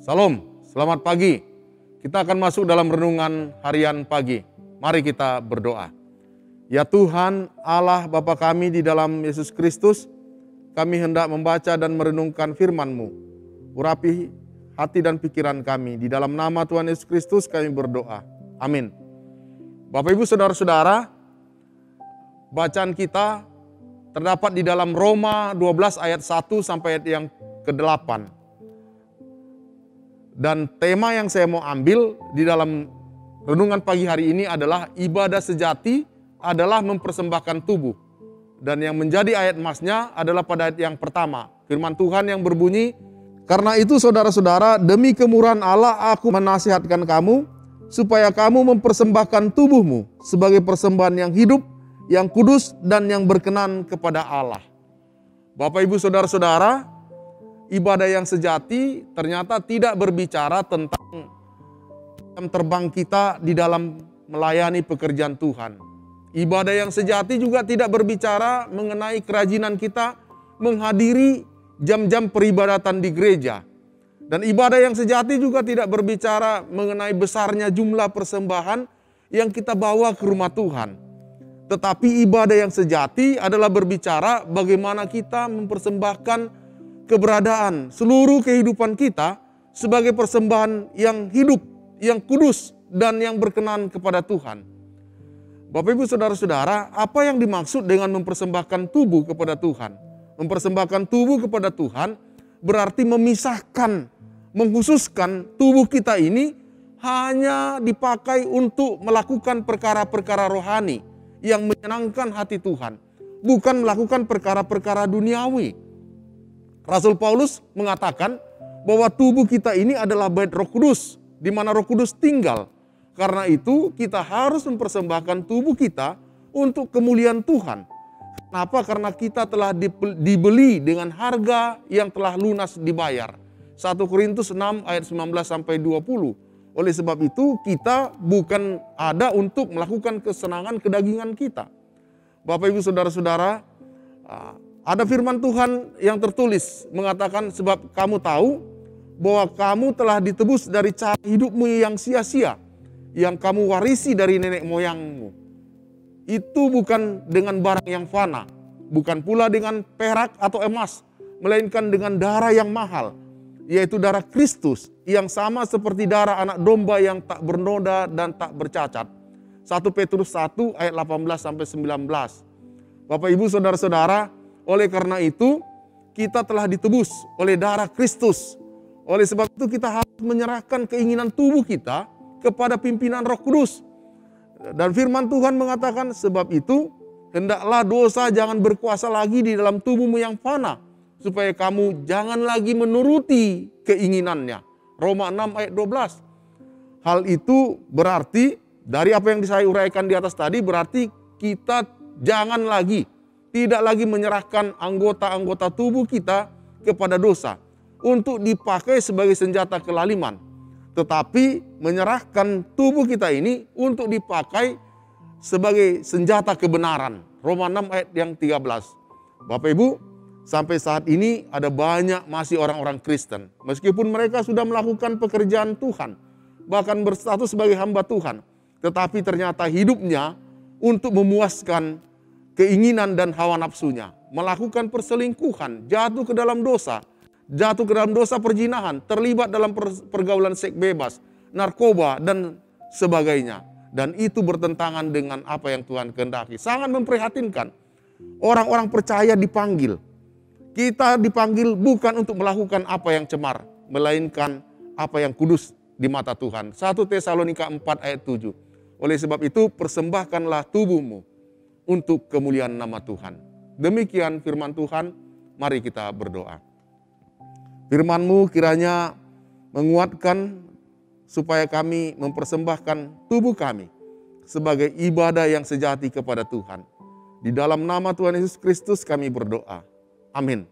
Salam, selamat pagi. Kita akan masuk dalam renungan harian pagi. Mari kita berdoa. Ya Tuhan, Allah Bapa kami di dalam Yesus Kristus, kami hendak membaca dan merenungkan firman-Mu. Urapi hati dan pikiran kami. Di dalam nama Tuhan Yesus Kristus kami berdoa. Amin. Bapak Ibu Saudara-saudara, bacaan kita terdapat di dalam Roma 12 ayat 1 sampai ayat yang ke-8. Dan tema yang saya mau ambil di dalam renungan pagi hari ini adalah ibadah sejati adalah mempersembahkan tubuh. Dan yang menjadi ayat emasnya adalah pada ayat yang pertama. Firman Tuhan yang berbunyi, "Karena itu saudara-saudara, demi kemurahan Allah aku menasihatkan kamu, supaya kamu mempersembahkan tubuhmu sebagai persembahan yang hidup, yang kudus, dan yang berkenan kepada Allah." Bapak Ibu Saudara-saudara, ibadah yang sejati ternyata tidak berbicara tentang jam terbang kita di dalam melayani pekerjaan Tuhan. Ibadah yang sejati juga tidak berbicara mengenai kerajinan kita menghadiri jam-jam peribadatan di gereja. Dan ibadah yang sejati juga tidak berbicara mengenai besarnya jumlah persembahan yang kita bawa ke rumah Tuhan. Tetapi ibadah yang sejati adalah berbicara bagaimana kita mempersembahkan keberadaan seluruh kehidupan kita sebagai persembahan yang hidup, yang kudus, dan yang berkenan kepada Tuhan. Bapak Ibu Saudara-saudara, apa yang dimaksud dengan mempersembahkan tubuh kepada Tuhan? Mempersembahkan tubuh kepada Tuhan berarti memisahkan, mengkhususkan tubuh kita ini hanya dipakai untuk melakukan perkara-perkara rohani yang menyenangkan hati Tuhan, bukan melakukan perkara-perkara duniawi. Rasul Paulus mengatakan bahwa tubuh kita ini adalah bait Roh Kudus, di mana Roh Kudus tinggal. Karena itu kita harus mempersembahkan tubuh kita untuk kemuliaan Tuhan. Kenapa? Karena kita telah dibeli dengan harga yang telah lunas dibayar. 1 Korintus 6 ayat 19 sampai 20. Oleh sebab itu kita bukan ada untuk melakukan kesenangan kedagingan kita. Bapak Ibu Saudara-saudara, ada firman Tuhan yang tertulis mengatakan, sebab kamu tahu bahwa kamu telah ditebus dari cara hidupmu yang sia-sia, yang kamu warisi dari nenek moyangmu. Itu bukan dengan barang yang fana, bukan pula dengan perak atau emas, melainkan dengan darah yang mahal, yaitu darah Kristus yang sama seperti darah anak domba yang tak bernoda dan tak bercacat. 1 Petrus 1 ayat 18 sampai 19. Bapak Ibu Saudara-saudara, oleh karena itu, kita telah ditebus oleh darah Kristus. Oleh sebab itu kita harus menyerahkan keinginan tubuh kita kepada pimpinan Roh Kudus. Dan firman Tuhan mengatakan, sebab itu hendaklah dosa jangan berkuasa lagi di dalam tubuhmu yang fana, supaya kamu jangan lagi menuruti keinginannya. Roma 6 ayat 12. Hal itu berarti, dari apa yang saya uraikan di atas tadi, berarti kita jangan lagi, tidak lagi menyerahkan anggota-anggota tubuh kita kepada dosa untuk dipakai sebagai senjata kelaliman. Tetapi menyerahkan tubuh kita ini untuk dipakai sebagai senjata kebenaran. Roma 6 ayat yang 13. Bapak Ibu, sampai saat ini ada banyak masih orang-orang Kristen. Meskipun mereka sudah melakukan pekerjaan Tuhan, bahkan berstatus sebagai hamba Tuhan. Tetapi ternyata hidupnya untuk memuaskan keinginan dan hawa nafsunya, melakukan perselingkuhan, jatuh ke dalam dosa perzinahan, terlibat dalam pergaulan seks bebas, narkoba, dan sebagainya. Dan itu bertentangan dengan apa yang Tuhan kehendaki. Sangat memprihatinkan. Orang-orang percaya dipanggil. Kita dipanggil bukan untuk melakukan apa yang cemar, melainkan apa yang kudus di mata Tuhan. 1 Tesalonika 4 ayat 7. Oleh sebab itu persembahkanlah tubuhmu untuk kemuliaan nama Tuhan. Demikian firman Tuhan, mari kita berdoa. Firman-Mu kiranya menguatkan supaya kami mempersembahkan tubuh kami sebagai ibadah yang sejati kepada Tuhan. Di dalam nama Tuhan Yesus Kristus kami berdoa. Amin.